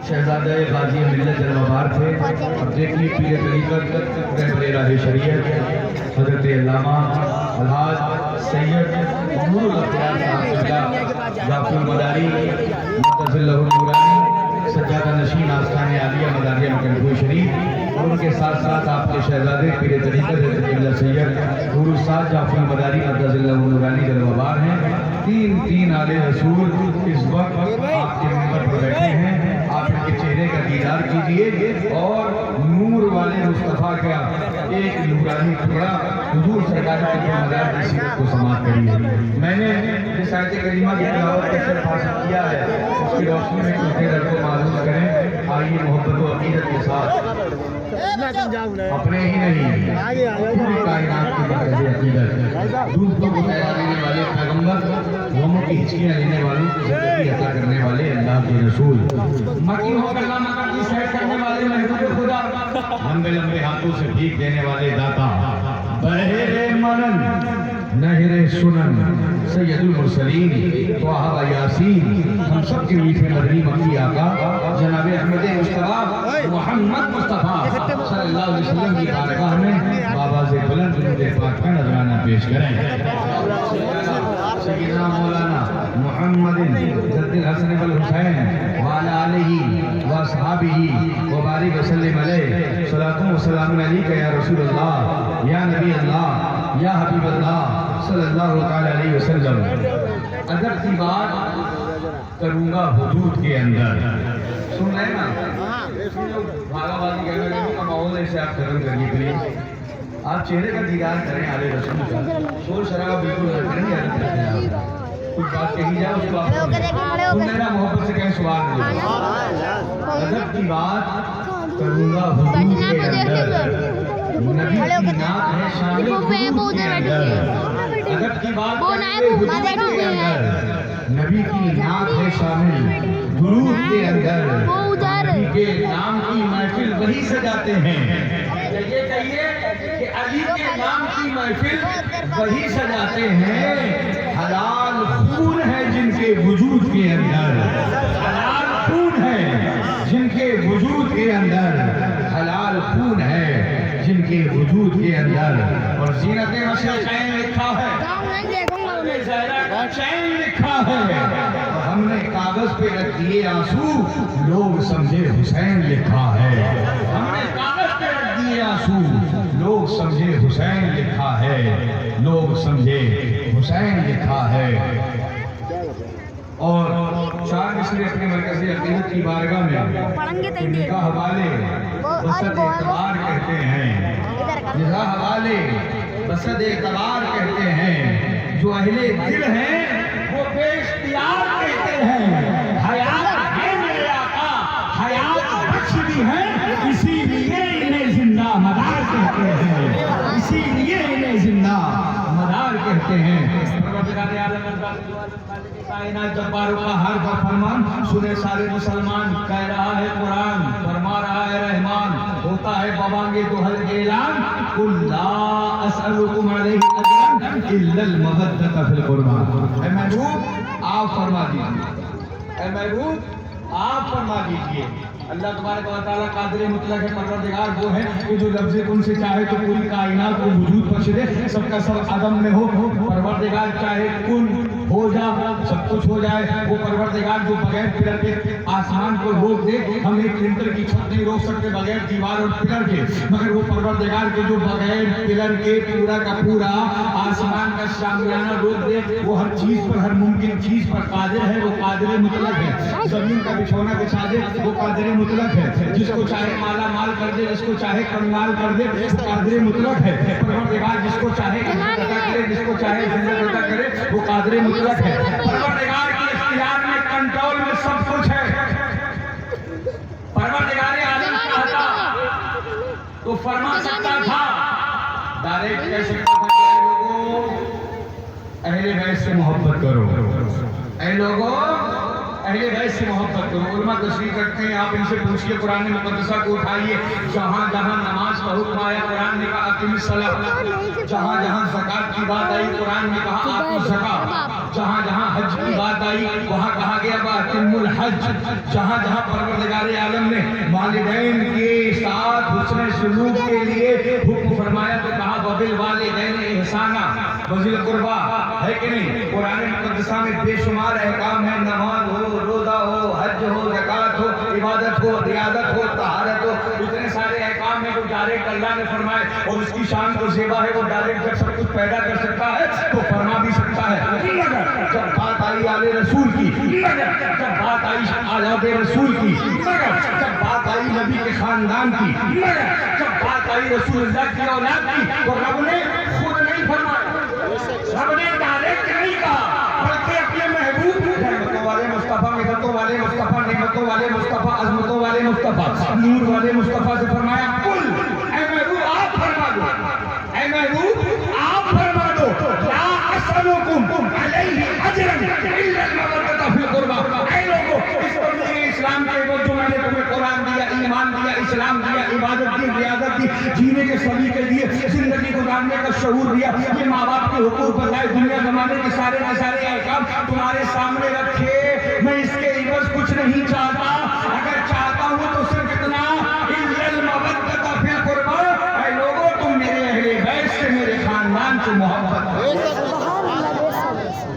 شہزادہ غازی ملت جلوہ تھے. اب دیکھیے پیر طریقت رہبر راہ شریعت حضرت علامہ الحاج سید نور الاختیار صاحب جعفر المداری مقدس اللہ النورانی سجادہ نشین آستان عالیہ مداریہ مکنپور شریف، اور ان کے ساتھ ساتھ آپ کے شہزادے پیر طریقت حضرت اللہ سید نور الساد جعفر المداری مقدس اللہ النورانی جلوہ ہیں. تین آل رسول اس وقت آپ کے منبر پر بیٹھے ہیں. آپ ان کے چہرے کا دیدار کیجئے اور نور والے مصطفیٰ کا ایک نورانی ٹکڑا حضور سرکار کے مدار کی سیرت کو سماعت کریے. میں نے جس آیت کریمہ کی تلاوت کا شرف حاصل کیا ہے اس کی روشنی میں کچھ دیر کو معلوم کریں. آئیے محبت و عقیدت کے ساتھ اپنے ہی نہیں پوری کائنات کی مرکزی عقیدت، دوسروں کو پیدا دینے والے پیغمبر، غموں کی ہچکیاں لینے والوں کو زندگی عطا کرنے والے اللہ کے رسول، مکی ہو کر نہ مکہ کی سیر کرنے والے محبوب خدا، لمبے لمبے ہاتھوں سے بھیک دینے والے داتا، بحر منن نہر سنن سید المرسلین طٰہٰ و یاسین، ہم سب کے میٹھے مدنی مکی آقا جناب احمد مصطفیٰ محمد مصطفیٰ صلی اللہ علیہ وسلم کی بارگاہ میں بآواز بلند درود پاک کا نذرانہ پیش کریں. سیدنا مولانا محمد جد الحسن والحسین وعلی آلہ واصحابہ وبارک وسلم علیہ. صلاۃ و سلام علیک یا رسول اللہ یا نبی اللہ یا حبیب اللہ صلی اللہ تعالی علیہ وسلم. ادب کی بات کروں گا حدود کے اندر. سن رہے نا بھاگا بازی کہنے کا ماحول ایسے آپ ختم کریے پلیز. آپ چہرے کا دیدار کریں آل رسول کا. شور شرابہ بالکل نہ کریں. عادت رکھیں آپ کچھ بات کہی جائے اس کو آپ سنیں نا محبت سے کہیں سبحان اللہ. ادب کی بات کروں گا حدود کے اندر. نبی کی نعت ہے شامل حدود کے اندر. ادب کی بات حدود کے اندر. نبی کی نعت ہے شامل درود کے اندر. نبی کے نام کی محفل وہی سجاتے ہیں. یہ کہیے کہ علی کے نام کی محفل وہی سجاتے ہیں. حلال خون ہے جن کے وجود کے اندر. حلال خون ہے جن کے وجود کے اندر. حلال خون ہے جن کے وجود کے اندر. اور زینت مشرقین لکھا ہے, چین لکھا ہے, ہم نے کاغذ پہ رکھ دیے آنسو, لوگ سمجھے حسین لکھا ہے. ہم نے کاغذ پہ رکھ دیے آنسو, لوگ سمجھے حسین لکھا ہے. لوگ سمجھے حسین لکھا ہے. اور چار مصرے اپنے مرکزی عقیدت کی بارگاہ میں ان کا حوالے بسط اعتبار کہتے ہیں. نگاہ حوالے بسط اعتبار کہتے ہیں. جو اہل دل ہیں وہ بے اختیار کہتے ہیں. حیات ہے میرے آقا, حیات بخش بھی ہے, اسی لیے انہیں زندہ مدار کہتے ہیں. اسی لیے انہیں زندہ مدار کہتے ہیں. کائنات جباروں کا ہر فرمان سنے سارے مسلمان. کہہ رہا ہے قرآن, فرما رہا ہے رحمان, ہوتا ہے بوانگے دوحل کے اعلان. قل لا اسألکم علیہ اجرا الا المودۃ فی القربى. اے محبوب آپ فرما دیجئے, اے محبوب آپ فرما دیجئے. اللہ تبارک و تعالیٰ قادر مطلق ہے, پروردگار وہ ہے کہ جو لفظ کن سے چاہے تو پوری کائنات کو وجود بخش دے. سب کا سب عدم میں ہو, پروردگار چاہے کن ہو جا سب کچھ ہو جائے. وہ پروردگار جو بغیر پلر کے آسمان کو روک دے, ہم ایک پرنٹر کی چھت نہیں روک سکتے بغیر دیوار اور پلر کے, مگر وہ پروردگار کے جو بغیر پلر کے پورا کا پورا آسمان کا شامیانہ روک دے, وہ ہر چیز پر, ہر ممکن چیز پر قادر ہے. وہ قادر مطلق ہے. زمین کا بچھونا بچھا دے, وہ قادر مطلق ہے. جس کو چاہے مالا مال کر دے, جس کو چاہے کنگال کر دے, وہ قادر مطلق ہے. پروردگار جس کو چاہے عطا کرے, جس کو چاہے زندہ عطا کرے, وہ قادر مطلق ہے. پروردگار کے اختیار میں, کنٹرول میں سب کچھ ہے. پروردگار عالم چاہتا تو فرما سکتا تھا, ڈائریکٹ کہہ سکتا تھا کہ اے لوگوں اہل بیت سے محبت کرو, اے لوگوں اہل بیت سے محبت کرو. علماء تشریح کرتے ہیں, آپ ان سے پوچھئے, قرآن مقدسہ کو اٹھائیے, جہاں جہاں نماز کا حکم آیا قرآن نے کہا اقیم الصلاۃ, جہاں جہاں زکوٰۃ کی بات آئی قرآن نے کہا آتوا الزکاۃ, جہاں جہاں حج کی بات آئی وہاں کہا گیا وَأَتِمُّوا الْحَجَّ, جہاں جہاں پروردگار عالم نے والدین کے ساتھ حسن سلوک کے لیے حکم فرمایا تو کہا وَبِالْوَالِدَيْنِ إِحْسَانًا, وذی القربیٰ, ہے کہ نہیں؟ قرآن مقدسہ میں بے شمار احکام ہیں, نماز ہو, روزہ ہو, حج ہو, زکوٰۃ ہو, عبادت ہو, ریاضت ہو, طہارت ہو, اتنے سارے احکام ہیں جو ڈائریکٹ اللہ نے فرمائے, اور اس کی شان تو زیبا ہے, وہ ڈائریکٹ جب سب کچھ پیدا کر سکتا ہے تو فرما بھی سکتا ہے. مگر جب بات آئی آل رسول کی, مگر جب بات آئی اولاد رسول کی, مگر جب بات آئی نبی کے خاندان کی, مگر جب بات آئی رسول اللہ کی اولاد کی, تو رب نے خود نہیں فرمایا, رب نے ڈائریکٹ نہیں کہا, بلکہ اپنے محبوب رحمتوں والے مصطفیٰ, مدتوں والے مصطفیٰ, نعمتوں والے مصطفیٰ, عظمتوں والے مصطفیٰ, نور والے مصطفیٰ سے فرمایا قل, اے محبوب آپ فرما دو, اے محبوب آپ فرما دو, لا اسألکم علیہ اجرا الا المودۃ فی القربیٰ. اے لوگوں, اس پر اسلام کے بعد جو میں نے تمہیں قرآن دیا, ایمان دیا, اسلام دیا, عبادت دی, ریاضت دی, جینے کے سلیقے دیے, زندگی گزارنے کا شعور دیا, یہ ماں باپ کے حقوق بتائے, دنیا زمانے کے سارے نظارے احکام تمہارے سامنے رکھے, میں اس کے عوض کچھ نہیں چاہتا, اگر چاہتا ہوں تو صرف اتنا الا المودۃ فی القربیٰ. اے لوگوں, تم میرے اہل بیت سے, میرے خاندان سے محبت کرو,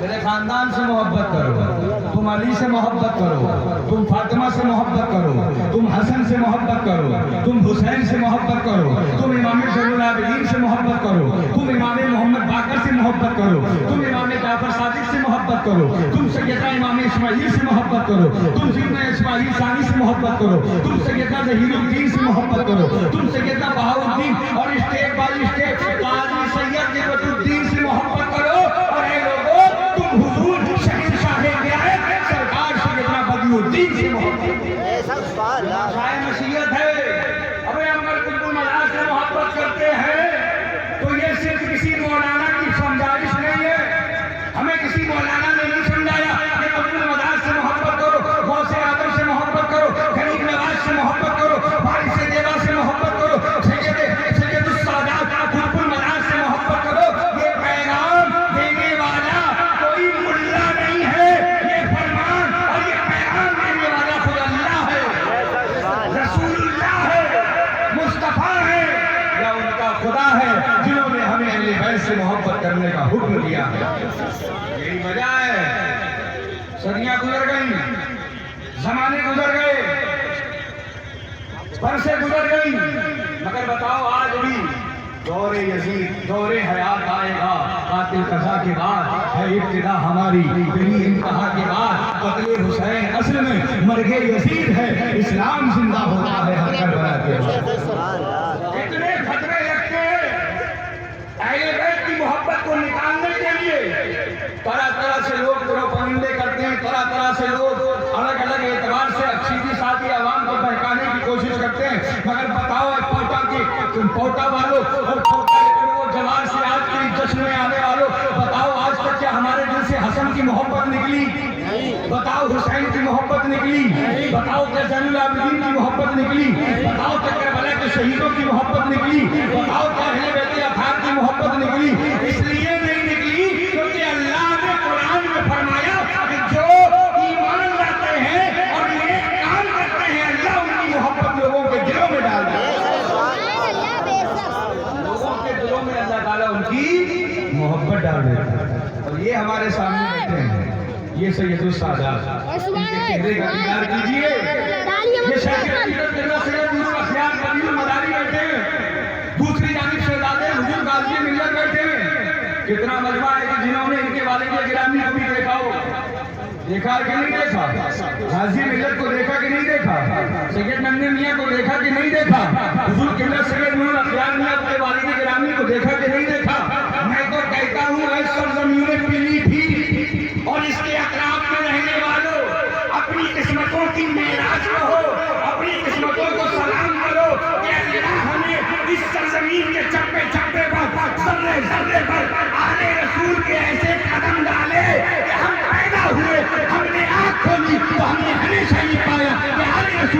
میرے خاندان سے محبت کرو, تم علی سے محبت کرو, تم فاطمہ سے محبت کرو, تم حسن سے محبت کرو, تم حسین سے محبت کرو, تم امام زین العابدین سے محبت کرو, تم امام محمد باقر سے محبت کرو, تم امام جعفر صادق سے محبت کرو, تم سیدنا امام اسماعیل سے محبت کرو, تم سیدنا اسماعیل ثانی سے محبت کرو, تم سیدنا ظہیر الدین سے محبت کرو, تم سیدنا بہاؤالدین اور اسٹیپ بائی اسٹیپ قاضی سید نعمت الدین سے محبت کرو. اور اے لوگوں, تم حضور شہید شاہ ولایت سرکار سیدنا بدیع الدین سے محبت کرو. شاہ نصیحت ہے, ابھی ہم اگر قطب المدار سے محبت کرتے ہیں تو یہ صرف کسی مولانا کی سمجھائش نہیں ہے, ہمیں کسی مولانا نے نہیں سمجھایا کہ قطب المدار سے محبت کرو, غوث اعظم سے محبت کرو, غریب نواز سے محبت کرو, فارس دیوا سے محبت کرو, سید السادات قطب المدار سے محبت کرو. یہ پیغام دینے والا کوئی ملا نہیں ہے, یہ فرمان اور یہ پیغام دینے والا خود اللہ ہے, رسول اللہ ہے, مصطفیٰ ہے, یا ان کا خدا ہے, جنہوں نے ہمیں اہل بیت سے محبت کرنے کا حکم دیا ہے. یہی وجہ ہے, صدیاں گزر گئیں, زمانے گزر گئے, برسیں گزر گئی, مگر بتاؤ آج بھی دور یزید, دور حیات آئے گا, قاتل قضا کے بعد ہے ابتدا ہماری, تیری انتہا کے بعد قتل حسین اصل میں مرگ یزید ہے, اسلام زندہ ہوتا ہے ہر کربلا کے بعد. اتنے خطرے رکھتے اہل بیت کی محبت کو نکالنے کے لیے طرح طرح سے لوگ پروپیگنڈے کرتے ہیں, طرح طرح سے لوگ الگ الگ اعتبار سے سیدھی سادھی عوام کو بہکانے کی کوشش کرتے ہیں. مگر بتاؤ پوٹا کے پوٹا والوں اور پوٹا جوار سے آج کے جشن میں آنے والوں, بتاؤ آج تک کیا ہمارے دل سے حسن کی محبت نکلی؟ بتاؤ حسین کی محبت نکلی؟ بتاؤ کہ زین العابدین کی محبت نکلی؟ بتاؤ کہ کربلا کے شہیدوں کی محبت نکلی؟ بتاؤ کہ اہل بیت اطہار کی محبت نکلی؟ اس لیے نہیں نکلی کیونکہ اللہ نے قرآن میں فرمایا کہ جو ایمان لاتے ہیں اور نیک کام کرتے ہیں, اللہ ان کی محبت لوگوں کے دلوں میں ڈال دیتا ہے. لوگوں کے دلوں میں اللہ تعالیٰ ان کی محبت ڈال دیتا ہے. اور یہ ہمارے سامنے بیٹھے ہیں, یہ سید السادات, ان کے چہرے کا دیدار کیجیے. یہ شیخ حقیقت سید نور اخیار بدیع المداری بیٹھے ہیں, دوسری جانب شہزادے حضور غازی ملت بیٹھے ہیں. کتنا مجمع ہے کہ جنہوں نے ان کے والد گرامی کو بھی دیکھا ہو, دیکھا کہ نہیں دیکھا, غازی ملت کو دیکھا کہ نہیں دیکھا, سید ننگے میاں کو دیکھا کہ نہیں دیکھا, حضور قبلہ سید نور اخیار میاں کے والد گرامی کو دیکھا کہ نہیں دیکھا. میں تو کہتا ہوں اے سرزمین پیلی بھی اور اس کے اطراف میں رہنے والوں, اپنی قسمتوں کی معراج کرو, اپنی قسمتوں کو سلام کرو کہ اللہ ہمیں اس سرزمین کے چپے چپے پر, ذرے ذرے پر آل رسول کے ایسے قدم ڈالے کہ ہم پیدا ہوئے, ہم نے آنکھ کھولی تو